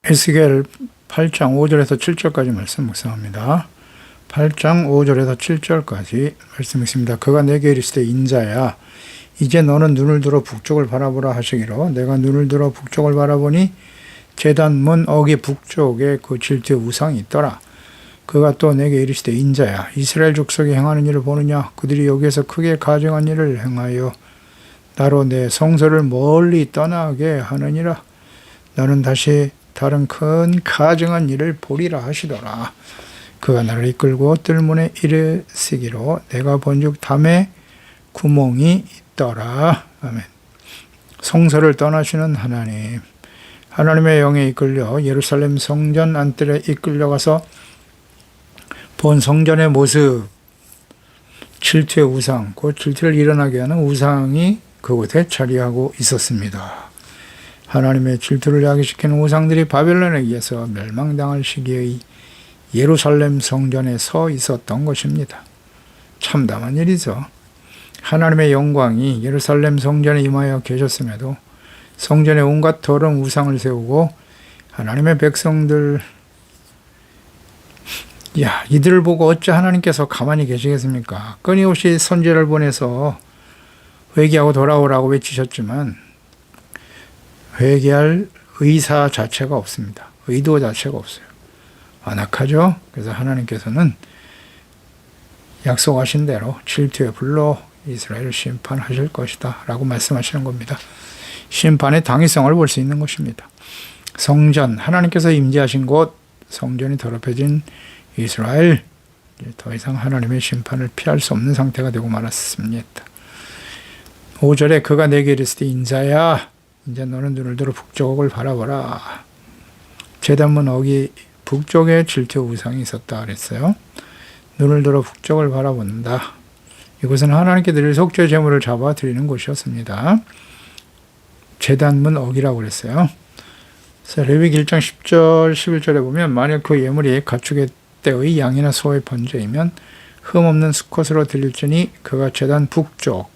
에스겔 8장 5절에서 7절까지 말씀 묵상합니다. 8장 5절에서 7절까지 말씀 있습니다. 그가 내게 이르시되 인자야 이제 너는 눈을 들어 북쪽을 바라보라 하시기로 내가 눈을 들어 북쪽을 바라보니 제단 문 어기 북쪽에 그 질투의 우상이 있더라. 그가 또 내게 이르시되 인자야 이스라엘 족속이 행하는 일을 보느냐 그들이 여기에서 크게 가증한 일을 행하여 나로 내 성소를 멀리 떠나게 하느니라. 나는 다시 다른 큰 가증한 일을 보리라 하시더라. 그가 나를 이끌고 뜰문에 이르시기로 내가 본즉 담에 구멍이 있더라. 아멘. 성소를 떠나시는 하나님, 하나님의 영에 이끌려 예루살렘 성전 안뜰에 이끌려가서 본 성전의 모습, 질투의 우상, 그 질투를 일어나게 하는 우상이 그곳에 자리하고 있었습니다. 하나님의 질투를 야기시키는 우상들이 바벨론에 의해서 멸망당할 시기의 예루살렘 성전에 서 있었던 것입니다. 참담한 일이죠. 하나님의 영광이 예루살렘 성전에 임하여 계셨음에도 성전에 온갖 더러운 우상을 세우고 하나님의 백성들, 이들을 보고 어찌 하나님께서 가만히 계시겠습니까? 끊임없이 선지자를 보내서 회개하고 돌아오라고 외치셨지만 회개할 의사 자체가 없습니다. 의도 자체가 없어요. 안악하죠. 그래서 하나님께서는 약속하신 대로 질투의 불로 이스라엘을 심판하실 것이다 라고 말씀하시는 겁니다. 심판의 당위성을 볼 수 있는 것입니다. 성전, 하나님께서 임재하신 곳, 성전이 더럽혀진 이스라엘, 더 이상 하나님의 심판을 피할 수 없는 상태가 되고 말았습니다. 5절에 그가 내게 이르시되 인자야 이제 너는 눈을 들어 북쪽을 바라보라. 제단문 어기 북쪽에 질투 우상이 있었다 그랬어요. 눈을 들어 북쪽을 바라본다. 이곳은 하나님께 드릴 속죄 제물을 잡아 드리는 곳이었습니다. 제단문 어기라고 그랬어요. 레위기 1장 10절 11절에 보면 만약 그 예물이 가축의 때의 양이나 소의 번제이면 흠없는 수컷으로 드릴지니 그가 제단 북쪽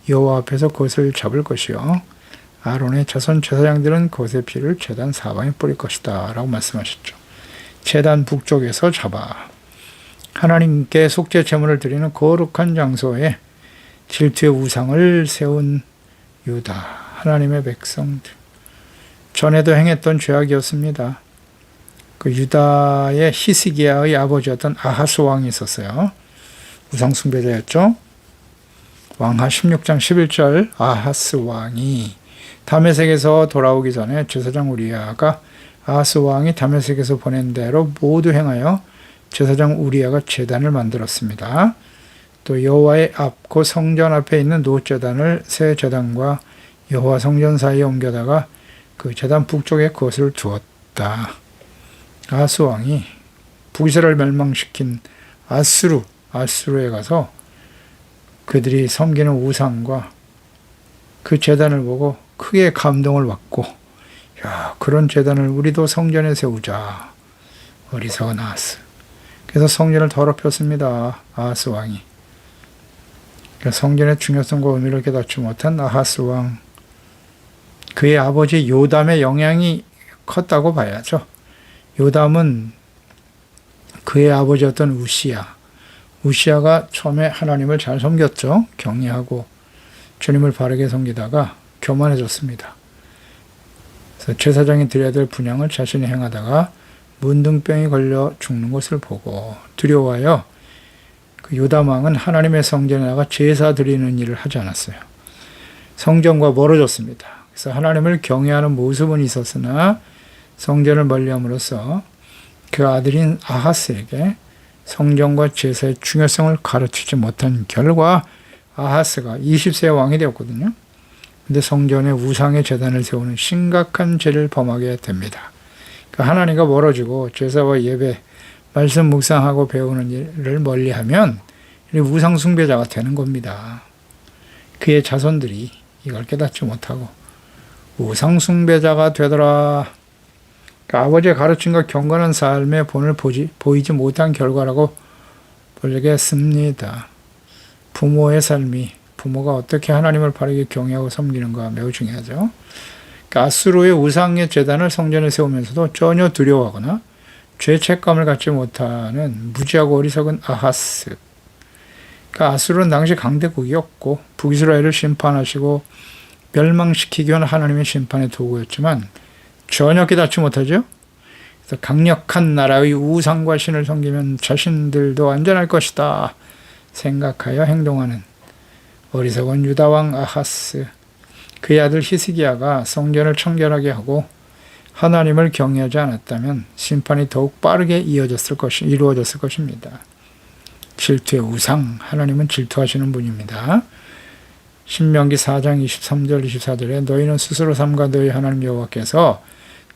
여호와 앞에서 그것을 잡을 것이요 아론의 자손 제사장들은 그것의 피를 제단 사방에 뿌릴 것이다 라고 말씀하셨죠. 제단 북쪽에서 잡아 하나님께 속죄 제물을 드리는 거룩한 장소에 질투의 우상을 세운 유다 하나님의 백성들, 전에도 행했던 죄악이었습니다. 그 유다의 히스기야의 아버지였던 아하스 왕이 있었어요. 우상 숭배자였죠. 왕하 16장 11절 아하스 왕이 다메섹에서 돌아오기 전에 제사장 우리야가 아하스 왕이 다메섹에서 보낸 대로 모두 행하여 제사장 우리야가 제단을 만들었습니다. 또 여호와의 앞, 그 성전 앞에 있는 노제단을 새 제단과 여호와 성전 사이에 옮겨다가 그 제단 북쪽에 그것을 두었다. 아하스 왕이 북이스라엘을 멸망시킨 아수르에 가서 그들이 섬기는 우상과 그 제단을 보고 크게 감동을 받고 그런 제단을 우리도 성전에 세우자. 어리석은 아하스. 그래서 성전을 더럽혔습니다. 아하스 왕이. 성전의 중요성과 의미를 깨닫지 못한 아하스 왕. 그의 아버지 요담의 영향이 컸다고 봐야죠. 요담은 그의 아버지였던 우시야가 처음에 하나님을 잘 섬겼죠. 경외하고 주님을 바르게 섬기다가 교만해졌습니다. 그래서 제사장이 드려야 될 분향을 자신이 행하다가 문둥병이 걸려 죽는 것을 보고 두려워하여 그 요담 왕은 하나님의 성전에 나가 제사 드리는 일을 하지 않았어요. 성전과 멀어졌습니다. 그래서 하나님을 경외하는 모습은 있었으나 성전을 멀리함으로써 그 아들인 아하스에게 성전과 제사의 중요성을 가르치지 못한 결과 아하스가 20세 왕이 되었거든요. 근데 성전에 우상의 제단을 세우는 심각한 죄를 범하게 됩니다. 그러니까 하나님과 멀어지고 제사와 예배, 말씀 묵상하고 배우는 일을 멀리하면 우상 숭배자가 되는 겁니다. 그의 자손들이 이걸 깨닫지 못하고 우상 숭배자가 되더라. 그러니까 아버지의 가르침과 경건한 삶의 본을 보이지 못한 결과라고 보겠습니다. 부모의 삶이, 부모가 어떻게 하나님을 바르게 경외하고 섬기는가 매우 중요하죠. 아수르의 우상의 제단을 성전에 세우면서도 전혀 두려워하거나 죄책감을 갖지 못하는 무지하고 어리석은 아하스. 그러니까 아수르는 당시 강대국이었고 북이스라엘을 심판하시고 멸망시키기 위한 하나님의 심판의 도구였지만 전혀 깨닫지 못하죠. 그래서 강력한 나라의 우상과 신을 섬기면 자신들도 안전할 것이다 생각하여 행동하는 어리석은 유다왕 아하스. 그의 아들 히스기야가 성전을 청결하게 하고 하나님을 경외하지 않았다면 심판이 더욱 빠르게 이루어졌을 것입니다. 질투의 우상, 하나님은 질투하시는 분입니다. 신명기 4장 23절 24절에 너희는 스스로 삼가 너희 하나님 여호와께서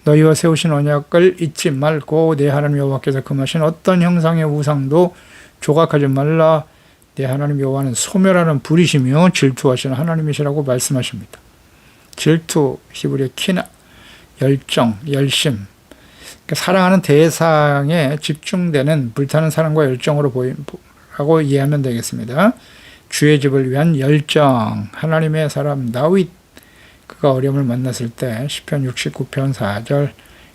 너희와 세우신 언약을 잊지 말고 내 하나님 여호와께서 금하신 어떤 형상의 우상도 조각하지 말라. 내 하나님 여호와는 소멸하는 불이시며 질투하시는 하나님이시라고 말씀하십니다. 질투, 히브리어 키나, 열정, 열심, 그러니까 사랑하는 대상에 집중되는 불타는 사랑과 열정으로 라고 이해하면 되겠습니다. 주의 집을 위한 열정, 하나님의 사람 다윗, 그가 어려움을 만났을 때 시편 69편 4절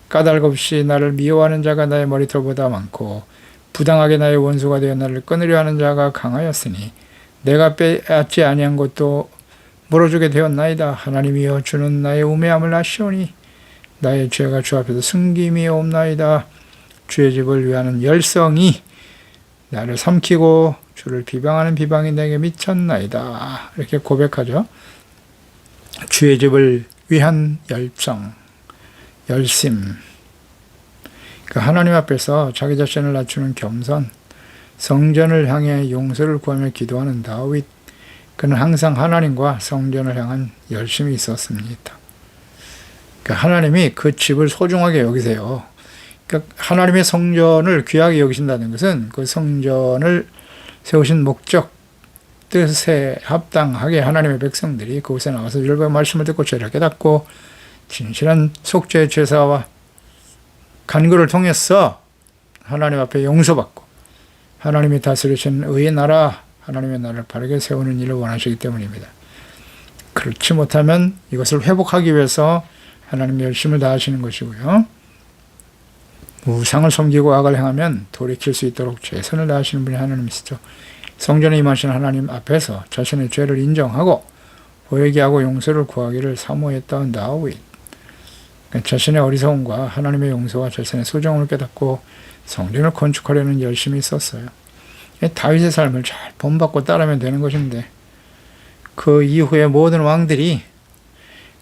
까닭 없이 나를 미워하는 자가 나의 머리털보다 많고 부당하게 나의 원수가 되어 나를 끊으려 하는 자가 강하였으니 내가 빼앗지 아니한 것도 물어주게 되었나이다. 하나님이여 주는 나의 우매함을 아시오니 나의 죄가 주 앞에서 숨김이 없나이다. 주의 집을 위하는 열성이 나를 삼키고 주를 비방하는 비방이 내게 미쳤나이다. 이렇게 고백하죠. 주의 집을 위한 열정, 열심. 그러니까 하나님 앞에서 자기 자신을 낮추는 겸손, 성전을 향해 용서를 구하며 기도하는 다윗. 그는 항상 하나님과 성전을 향한 열심이 있었습니다. 그러니까 하나님이 그 집을 소중하게 여기세요. 그러니까 하나님의 성전을 귀하게 여기신다는 것은 그 성전을 세우신 목적, 뜻에 합당하게 하나님의 백성들이 그곳에 나와서 율법의 말씀을 듣고 죄를 깨닫고 진실한 속죄의 제사와 간구를 통해서 하나님 앞에 용서받고 하나님이 다스리신 의의 나라, 하나님의 나라를 바르게 세우는 일을 원하시기 때문입니다. 그렇지 못하면 이것을 회복하기 위해서 하나님의 열심을 다하시는 것이고요. 우상을 섬기고 악을 행하면 돌이킬 수 있도록 최선을 다하시는 분이 하나님이시죠. 성전에 임하신 하나님 앞에서 자신의 죄를 인정하고 회개하고 용서를 구하기를 사모했던 다윗. 자신의 어리석음과 하나님의 용서와 자신의 소중함을 깨닫고 성전을 건축하려는 열심이 있었어요. 다윗의 삶을 잘 본받고 따르면 되는 것인데 그 이후에 모든 왕들이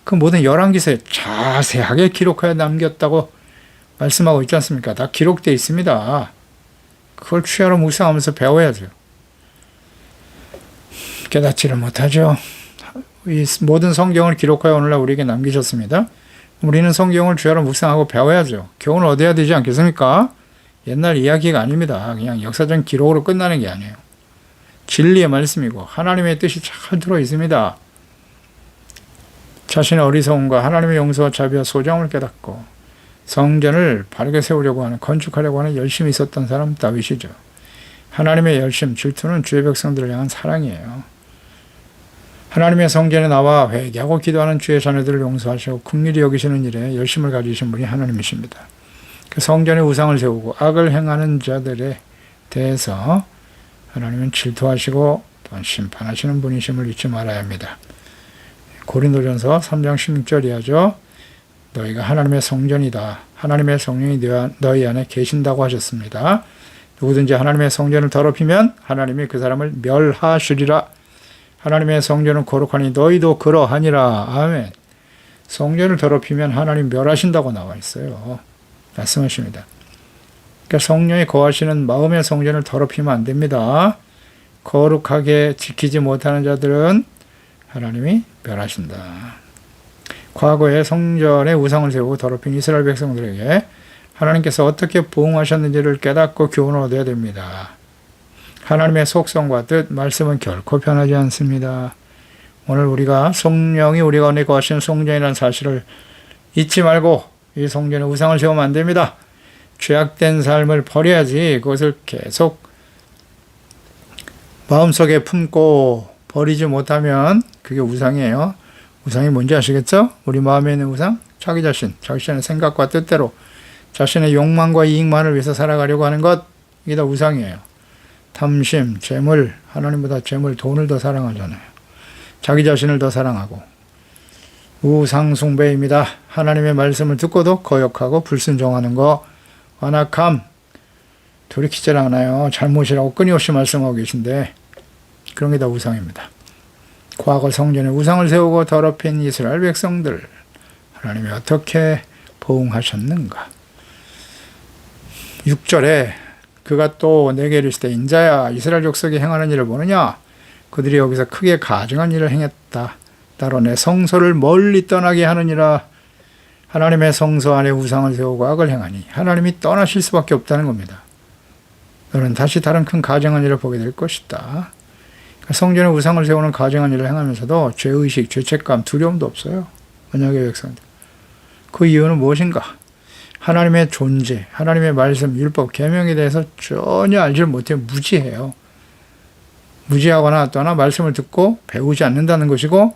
그 모든 열왕기서에 자세하게 기록하여 남겼다고 말씀하고 있지 않습니까? 다 기록되어 있습니다. 그걸 취하로 묵상하면서 배워야죠. 깨닫지를 못하죠. 이 모든 성경을 기록하여 오늘날 우리에게 남기셨습니다. 우리는 성경을 주야로 묵상하고 배워야죠. 교훈을 얻어야 되지 않겠습니까? 옛날 이야기가 아닙니다. 그냥 역사적 기록으로 끝나는 게 아니에요. 진리의 말씀이고 하나님의 뜻이 잘 들어 있습니다. 자신의 어리석음과 하나님의 용서와 자비와 소중함을 깨닫고 성전을 바르게 세우려고 하는, 건축하려고 하는 열심이 있었던 사람 다윗이죠. 하나님의 열심, 질투는 주의 백성들을 향한 사랑이에요. 하나님의 성전에 나와 회개하고 기도하는 주의 자녀들을 용서하시고 긍휼히 여기시는 일에 열심을 가지신 분이 하나님이십니다. 그 성전에 우상을 세우고 악을 행하는 자들에 대해서 하나님은 질투하시고 또한 심판하시는 분이심을 잊지 말아야 합니다. 고린도전서 3장 16절이야죠. 너희가 하나님의 성전이다. 하나님의 성령이 너희 안에 계신다고 하셨습니다. 누구든지 하나님의 성전을 더럽히면 하나님이 그 사람을 멸하시리라. 하나님의 성전은 거룩하니 너희도 그러하니라. 아멘. 성전을 더럽히면 하나님 멸하신다고 나와 있어요. 말씀하십니다. 그러니까 성령이 거하시는 마음의 성전을 더럽히면 안 됩니다. 거룩하게 지키지 못하는 자들은 하나님이 멸하신다. 과거에 성전에 우상을 세우고 더럽힌 이스라엘 백성들에게 하나님께서 어떻게 보응하셨는지를 깨닫고 교훈을 얻어야 됩니다. 하나님의 속성과 뜻, 말씀은 결코 변하지 않습니다. 오늘 우리가 성령이 우리 가운데 거하시는 성전이라는 사실을 잊지 말고 이 성전에 우상을 세우면 안 됩니다. 죄악된 삶을 버려야지 그것을 계속 마음속에 품고 버리지 못하면 그게 우상이에요. 우상이 뭔지 아시겠죠? 우리 마음에 있는 우상, 자기 자신의 생각과 뜻대로 자신의 욕망과 이익만을 위해서 살아가려고 하는 것, 이게 다 우상이에요. 탐심, 재물, 하나님보다 재물, 돈을 더 사랑하잖아요. 자기 자신을 더 사랑하고. 우상숭배입니다. 하나님의 말씀을 듣고도 거역하고 불순종하는 거, 완악함, 돌이키질 않아요. 잘못이라고 끊임없이 말씀하고 계신데 그런 게 다 우상입니다. 과거 성전에 우상을 세우고 더럽힌 이스라엘 백성들, 하나님이 어떻게 보응하셨는가? 6절에 그가 또 내게 이르시되 인자야 이스라엘 족속이 행하는 일을 보느냐? 그들이 여기서 크게 가증한 일을 행했다. 따로 내 성소를 멀리 떠나게 하느니라. 하나님의 성소 안에 우상을 세우고 악을 행하니 하나님이 떠나실 수밖에 없다는 겁니다. 너는 다시 다른 큰 가증한 일을 보게 될 것이다. 성전에 우상을 세우는 가증한 일을 행하면서도 죄의식, 죄책감, 두려움도 없어요. 언약의 백성들. 그 이유는 무엇인가? 하나님의 존재, 하나님의 말씀, 율법, 계명에 대해서 전혀 알지 못해 무지해요. 무지하거나 또나 말씀을 듣고 배우지 않는다는 것이고,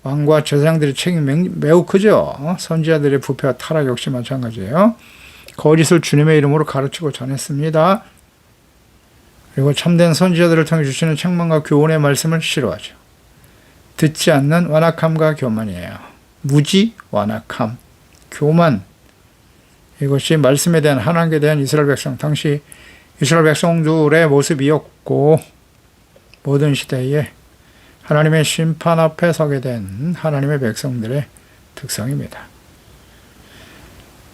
왕과 제사장들의 책임이 매우 크죠. 선지자들의 부패와 타락 역시 마찬가지예요. 거짓을 주님의 이름으로 가르치고 전했습니다. 그리고 참된 선지자들을 통해 주시는 책망과 교훈의 말씀을 싫어하죠. 듣지 않는 완악함과 교만이에요. 무지, 완악함, 교만. 이것이 말씀에 대한 하나님께 대한 이스라엘 백성, 당시 이스라엘 백성들의 모습이었고, 모든 시대에 하나님의 심판 앞에 서게 된 하나님의 백성들의 특성입니다.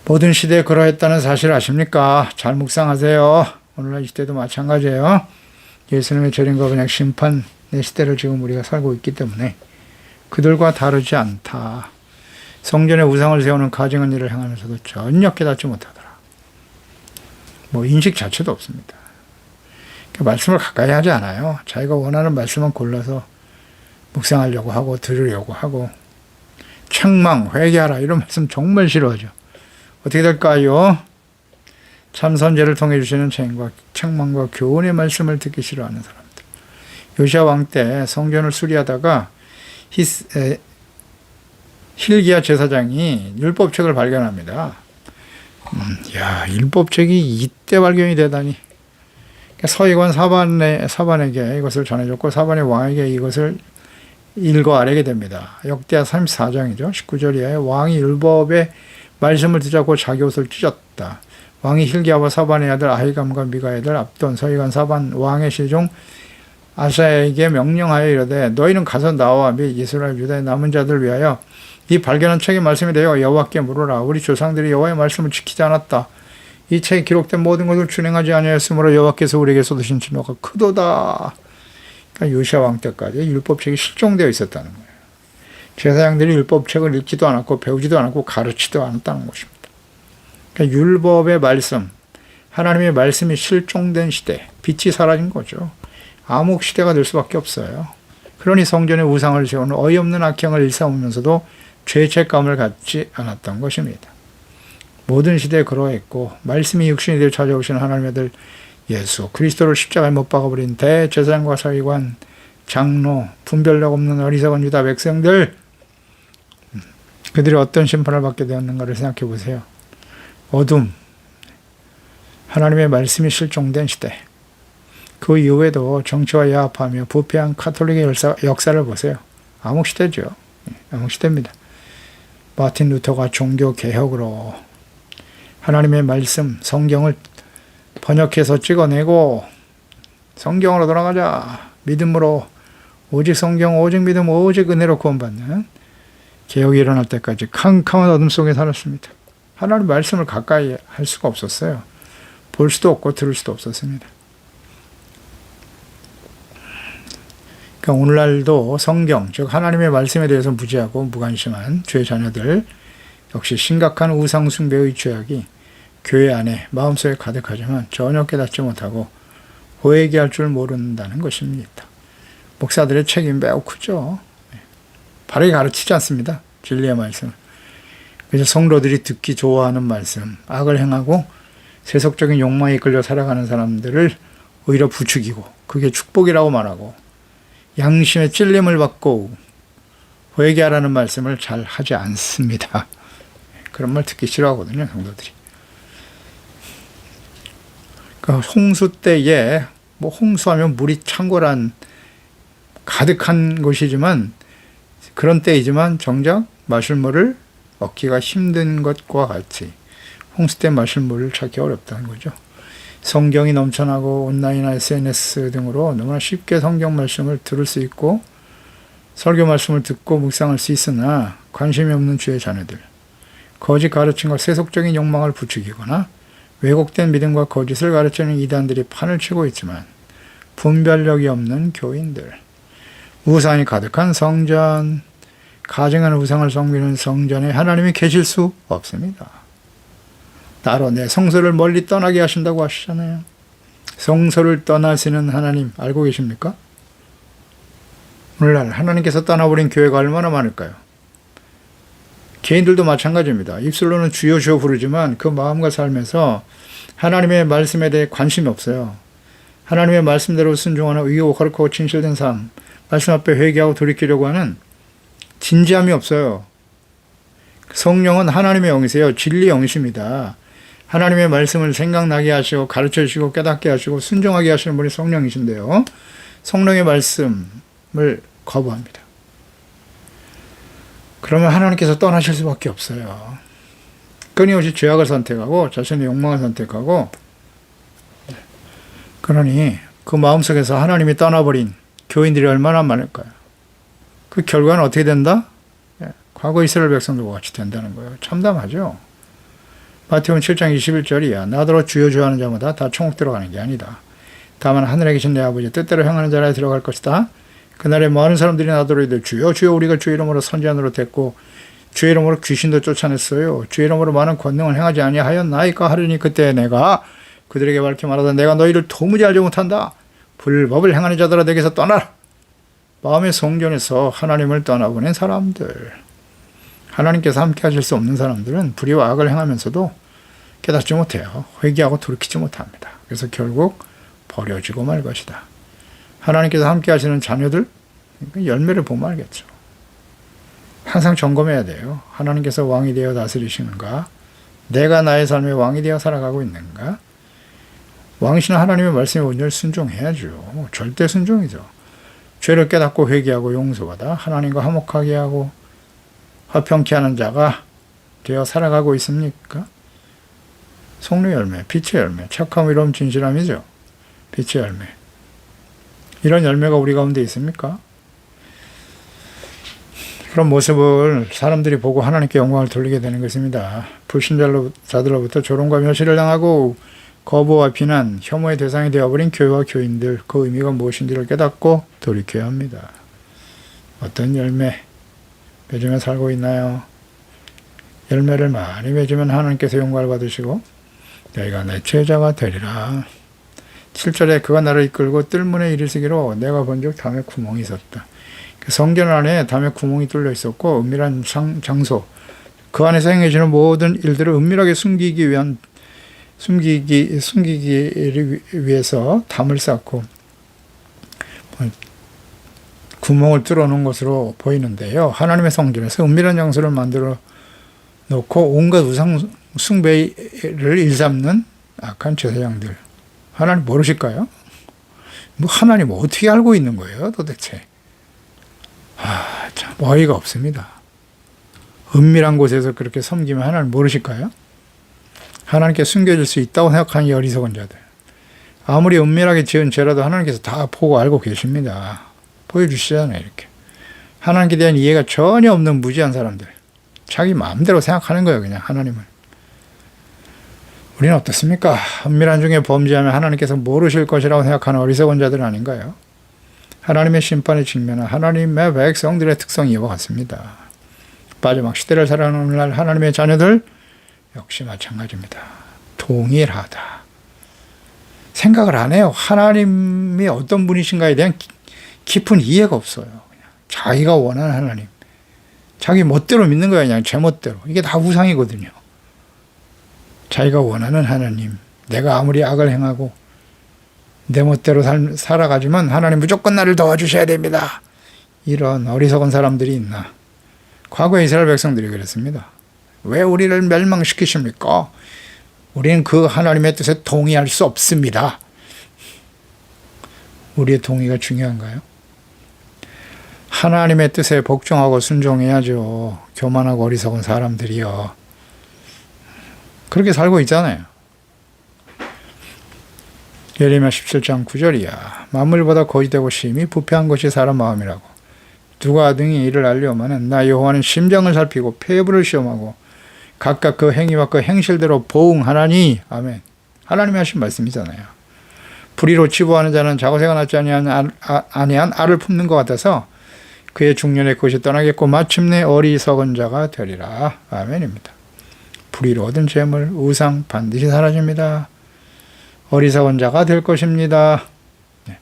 모든 시대에 그러했다는 사실 아십니까? 잘 묵상하세요. 오늘날 이 시대도 마찬가지예요. 예수님의 재림과 그냥 심판의 시대를 지금 우리가 살고 있기 때문에 그들과 다르지 않다. 성전에 우상을 세우는 가증한 일을 행하면서도 전혀 깨닫지 못하더라. 인식 자체도 없습니다. 말씀을 가까이 하지 않아요. 자기가 원하는 말씀만 골라서 묵상하려고 하고 들으려고 하고, 책망, 회개하라 이런 말씀 정말 싫어하죠. 어떻게 될까요? 참 선제를 통해 주시는 책망과 교훈의 말씀을 듣기 싫어하는 사람들. 요시야 왕 때 성전을 수리하다가 hil기야 제사장이 율법책을 발견합니다. 율법책이 이때 발견이 되다니. 서기관 사반에게 이것을 전해줬고, 사반이 왕에게 이것을 읽어 아뢰게 됩니다. 역대하 34장이죠. 19절 이하에 왕이 율법의 말씀을 듣자고 자기 옷을 찢었다. 왕이 hil기야와 사반의 아들 아히감과 미가의 아들 압돈, 서기관 사반, 왕의 시종 아사야에게 명령하여 이르되 너희는 가서 나와 및 이스라엘 유다의 남은 자들을 위하여 이 발견한 책의 말씀에 대하여 여호와께 물으라. 우리 조상들이 여호와의 말씀을 지키지 않았다. 이 책에 기록된 모든 것을 준행하지 아니하였으므로 여호와께서 우리에게 쏟으신 진노가 크도다. 그러니까 요시야 왕 때까지 율법책이 실종되어 있었다는 거예요. 제사장들이 율법책을 읽지도 않았고 배우지도 않았고 가르치지도 않았다는 것입니다. 그러니까 율법의 말씀, 하나님의 말씀이 실종된 시대, 빛이 사라진 거죠. 암흑 시대가 될 수밖에 없어요. 그러니 성전에 우상을 세우는 어이없는 악행을 일삼으면서도 죄책감을 갖지 않았던 것입니다. 모든 시대에 그러했고, 말씀이 육신이 되어 찾아오신 하나님의 아들 예수 그리스도를 십자가에 못 박아버린 대제사장과 서기관, 장로, 분별력 없는 어리석은 유다 백성들, 그들이 어떤 심판을 받게 되었는가를 생각해 보세요. 어둠, 하나님의 말씀이 실종된 시대, 그 이후에도 정치와 야합하며 부패한 카톨릭의 역사를 보세요. 암흑시대죠. 암흑시대입니다. 마틴 루터가 종교개혁으로 하나님의 말씀, 성경을 번역해서 찍어내고 성경으로 돌아가자, 믿음으로 오직 성경, 오직 믿음, 오직 은혜로 구원받는 개혁이 일어날 때까지 캄캄한 어둠 속에 살았습니다. 하나님 말씀을 가까이 할 수가 없었어요. 볼 수도 없고 들을 수도 없었습니다. 그러니까 오늘날도 성경, 즉 하나님의 말씀에 대해서 무지하고 무관심한 죄 자녀들, 역시 심각한 우상 숭배의 죄악이 교회 안에 마음속에 가득하지만 전혀 깨닫지 못하고 회개할 줄 모른다는 것입니다. 목사들의 책임이 매우 크죠. 바르게 가르치지 않습니다. 진리의 말씀을. 그래서 성도들이 듣기 좋아하는 말씀, 악을 행하고 세속적인 욕망에 이끌려 살아가는 사람들을 오히려 부추기고 그게 축복이라고 말하고 양심의 찔림을 받고 회개하라는 말씀을 잘 하지 않습니다. 그런 말 듣기 싫어하거든요, 성도들이. 그 홍수 때에 홍수하면 물이 창고란 가득한 곳이지만 그런 때이지만 정작 마실 물을 얻기가 힘든 것과 같이 홍수 때 마실 물을 찾기 어렵다는 거죠. 성경이 넘쳐나고 온라인이나 SNS 등으로 너무나 쉽게 성경 말씀을 들을 수 있고 설교 말씀을 듣고 묵상할 수 있으나 관심이 없는 주의 자녀들, 거짓 가르침과 세속적인 욕망을 부추기거나 왜곡된 믿음과 거짓을 가르치는 이단들이 판을 치고 있지만 분별력이 없는 교인들, 우상이 가득한 성전, 가증한 우상을 섬기는 성전에 하나님이 계실 수 없습니다. 나로 내 성소를 멀리 떠나게 하신다고 하시잖아요. 성소를 떠나시는 하나님 알고 계십니까? 오늘날 하나님께서 떠나버린 교회가 얼마나 많을까요? 개인들도 마찬가지입니다. 입술로는 주여 주여 부르지만 그 마음과 삶에서 하나님의 말씀에 대해 관심이 없어요. 하나님의 말씀대로 순종하는 의욕하고 진실된 삶, 말씀 앞에 회개하고 돌이키려고 하는 진지함이 없어요. 성령은 하나님의 영이세요. 진리 영이십니다. 하나님의 말씀을 생각나게 하시고 가르쳐 주시고 깨닫게 하시고 순종하게 하시는 분이 성령이신데요. 성령의 말씀을 거부합니다. 그러면 하나님께서 떠나실 수밖에 없어요. 끊임없이 죄악을 선택하고 자신의 욕망을 선택하고, 그러니 그 마음속에서 하나님이 떠나버린 교인들이 얼마나 많을까요? 그 결과는 어떻게 된다? 과거 이스라엘 백성들과 같이 된다는 거예요. 참담하죠. 마태복음 7장 21절이야. 나더러 주여 주여 하는 자마다 다 천국 들어가는 게 아니다. 다만 하늘에 계신 내 아버지 뜻대로 행하는 자라 들어갈 것이다. 그날에 많은 사람들이 나더러 이들 주여 주여 우리가 주의 이름으로 선지자로 됐고 주의 이름으로 귀신도 쫓아냈어요. 주의 이름으로 많은 권능을 행하지 아니하였나이까 하리니 그때 내가 그들에게 밝히 말하다 내가 너희를 도무지 알지 못한다. 불법을 행하는 자들아 내게서 떠나라. 마음의 성전에서 하나님을 떠나보낸 사람들, 하나님께서 함께 하실 수 없는 사람들은 불의와 악을 행하면서도 깨닫지 못해요. 회개하고 돌이키지 못합니다. 그래서 결국 버려지고 말 것이다. 하나님께서 함께 하시는 자녀들, 열매를 보면 알겠죠. 항상 점검해야 돼요. 하나님께서 왕이 되어 다스리시는가? 내가 나의 삶의 왕이 되어 살아가고 있는가? 왕이신 하나님의 말씀에 온전히 순종해야죠. 절대 순종이죠. 죄를 깨닫고 회개하고 용서받아 하나님과 화목하게 하고 화평케 하는 자가 되어 살아가고 있습니까? 성령의 열매, 빛의 열매, 착함, 의로움, 진실함이죠. 빛의 열매. 이런 열매가 우리 가운데 있습니까? 그런 모습을 사람들이 보고 하나님께 영광을 돌리게 되는 것입니다. 불신자들로부터 조롱과 멸시를 당하고 거부와 비난, 혐오의 대상이 되어버린 교회와 교인들, 그 의미가 무엇인지를 깨닫고 돌이켜야 합니다. 어떤 열매 맺으며 살고 있나요? 열매를 많이 맺으면 하나님께서 영광을 받으시고 너희가 내 제자가 되리라. 7절에 그가 나를 이끌고 뜰문에 이르시기로 내가 본즉 담에 구멍이 있었다. 성전 안에 담에 구멍이 뚫려 있었고 은밀한 장소, 그 안에서 행해지는 모든 일들을 은밀하게 숨기기를 위해서 담을 쌓고 구멍을 뚫어 놓은 것으로 보이는데요. 하나님의 성전에서 은밀한 장소를 만들어 놓고 온갖 우상 숭배를 일삼는 악한 제사장들, 하나님 모르실까요? 하나님 어떻게 알고 있는 거예요 도대체? 참 어이가 없습니다. 은밀한 곳에서 그렇게 섬기면 하나님 모르실까요? 하나님께 숨겨질 수 있다고 생각하는 이 어리석은 자들, 아무리 은밀하게 지은 죄라도 하나님께서 다 보고 알고 계십니다. 보여주시잖아요. 이렇게 하나님께 대한 이해가 전혀 없는 무지한 사람들, 자기 마음대로 생각하는 거예요. 그냥 하나님을. 우리는 어떻습니까? 은밀한 중에 범죄하면 하나님께서 모르실 것이라고 생각하는 어리석은 자들 아닌가요? 하나님의 심판에 직면한 하나님의 백성들의 특성이 이와 같습니다. 마지막 시대를 살아가는 오늘날 하나님의 자녀들 역시 마찬가지입니다. 동일하다. 생각을 안 해요. 하나님이 어떤 분이신가에 대한 깊은 이해가 없어요. 그냥 자기가 원하는 하나님, 자기 멋대로 믿는 거예요. 그냥 제 멋대로. 이게 다 우상이거든요. 자기가 원하는 하나님, 내가 아무리 악을 행하고 내 멋대로 살아가지만 하나님 무조건 나를 도와주셔야 됩니다. 이런 어리석은 사람들이 있나? 과거에 이스라엘 백성들이 그랬습니다. 왜 우리를 멸망시키십니까? 우리는 그 하나님의 뜻에 동의할 수 없습니다. 우리의 동의가 중요한가요? 하나님의 뜻에 복종하고 순종해야죠. 교만하고 어리석은 사람들이요. 그렇게 살고 있잖아요. 예레미야 17장 9절이야. 만물보다 거짓되고 심히 부패한 것이 사람 마음이라고. 누가 등이 이를 알려오면은 나 여호와는 심정을 살피고 폐부를 시험하고 각각 그 행위와 그 행실대로 보응하나니. 아멘. 하나님이 하신 말씀이잖아요. 불의로 치부하는 자는 자고새가 낳지 아니한 알을 품는 것 같아서 그의 중년에 그것이 떠나겠고 마침내 어리석은 자가 되리라. 아멘입니다. 불의로 얻은 재물, 우상 반드시 사라집니다. 어리석은 자가 될 것입니다. 네.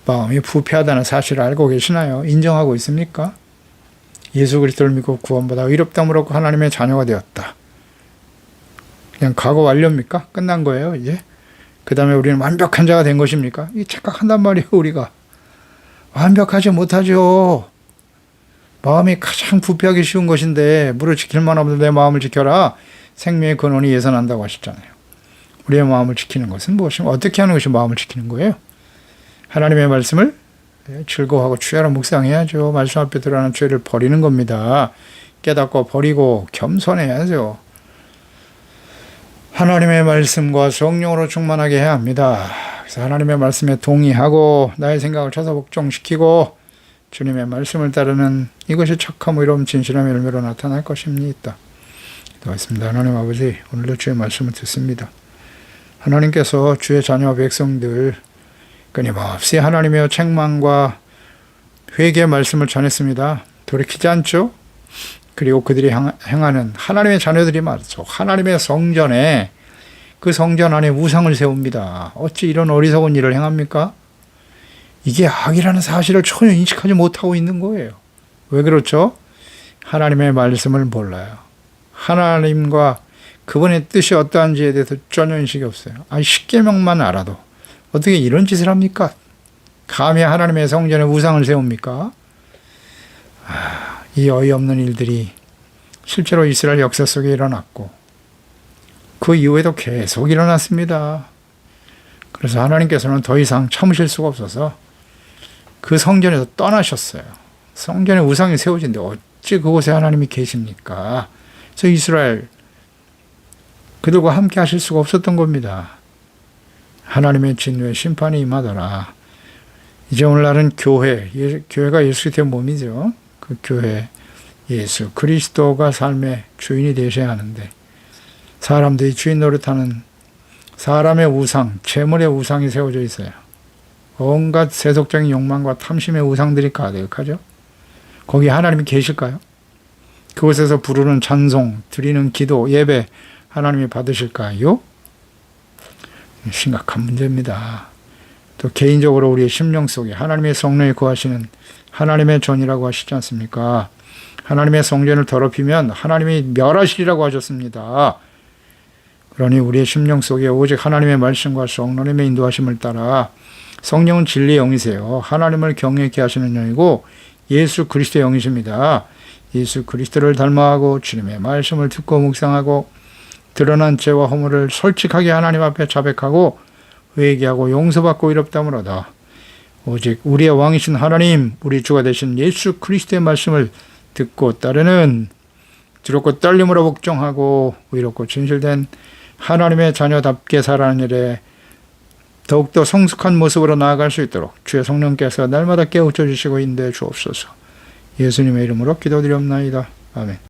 마음이 부패하다는 사실을 알고 계시나요? 인정하고 있습니까? 예수 그리스도를 믿고 구원받아 의롭다함으로 하나님의 자녀가 되었다. 그냥 과거 완료입니까? 끝난 거예요, 이제? 그 다음에 우리는 완벽한 자가 된 것입니까? 이 착각한단 말이에요, 우리가. 완벽하지 못하죠. 마음이 가장 부패하기 쉬운 것인데 무릇 지킬 만 없는 내 마음을 지켜라. 생명의 근원이 예선한다고 하셨잖아요. 우리의 마음을 지키는 것은 무엇입니까? 어떻게 하는 것이 마음을 지키는 거예요? 하나님의 말씀을 즐거워하고 주야로 묵상해야죠. 말씀 앞에 드러나는 죄를 버리는 겁니다. 깨닫고 버리고 겸손해야죠. 하나님의 말씀과 성령으로 충만하게 해야 합니다. 그래서 하나님의 말씀에 동의하고 나의 생각을 쳐서 복종시키고 주님의 말씀을 따르는 이것이 착함, 의로움, 진실함의 열매로 나타날 것입니다. 기도하겠습니다. 하나님 아버지, 오늘도 주의 말씀을 듣습니다. 하나님께서 주의 자녀 백성들 끊임없이 하나님의 책망과 회개의 말씀을 전했습니다. 돌이키지 않죠? 그리고 그들이 행하는 하나님의 자녀들이 말이죠. 하나님의 성전에 그 성전 안에 우상을 세웁니다. 어찌 이런 어리석은 일을 행합니까? 이게 악이라는 사실을 전혀 인식하지 못하고 있는 거예요. 왜 그렇죠? 하나님의 말씀을 몰라요. 하나님과 그분의 뜻이 어떠한지에 대해서 전혀 인식이 없어요. 아니, 십계명만 알아도 어떻게 이런 짓을 합니까? 감히 하나님의 성전에 우상을 세웁니까? 이 어이없는 일들이 실제로 이스라엘 역사 속에 일어났고 그 이후에도 계속 일어났습니다. 그래서 하나님께서는 더 이상 참으실 수가 없어서 그 성전에서 떠나셨어요. 성전에 우상이 세워진데 어찌 그곳에 하나님이 계십니까? 그래서 이스라엘 그들과 함께 하실 수가 없었던 겁니다. 하나님의 진노의 심판이 임하더라. 이제 오늘날은 교회가 예수 그리스도의 몸이죠. 그 교회, 예수 그리스도가 삶의 주인이 되셔야 하는데 사람들이 주인 노릇하는 사람의 우상, 재물의 우상이 세워져 있어요. 온갖 세속적인 욕망과 탐심의 우상들이 가득하죠. 거기 하나님이 계실까요? 그곳에서 부르는 찬송, 드리는 기도, 예배 하나님이 받으실까요? 심각한 문제입니다. 또 개인적으로 우리의 심령 속에 하나님의 성령이 거하시는 하나님의 전이라고 하시지 않습니까? 하나님의 성전을 더럽히면 하나님이 멸하시리라고 하셨습니다. 그러니 우리의 심령 속에 오직 하나님의 말씀과 성령님의 인도하심을 따라 성령은 진리의 영이세요. 하나님을 경외케 하시는 영이고 예수 그리스도의 영이십니다. 예수 그리스도를 닮아가고 주님의 말씀을 듣고 묵상하고 드러난 죄와 허물을 솔직하게 하나님 앞에 자백하고 회개하고 용서받고 의롭다함을 얻어 오직 우리의 왕이신 하나님, 우리 주가 되신 예수 그리스도의 말씀을 듣고 따르는 두렵고 떨림으로 복종하고 의롭고 진실된 하나님의 자녀답게 살아가는 일에 더욱더 성숙한 모습으로 나아갈 수 있도록 주의 성령께서 날마다 깨우쳐 주시고 인도해 주옵소서. 예수님의 이름으로 기도드리옵나이다. 아멘.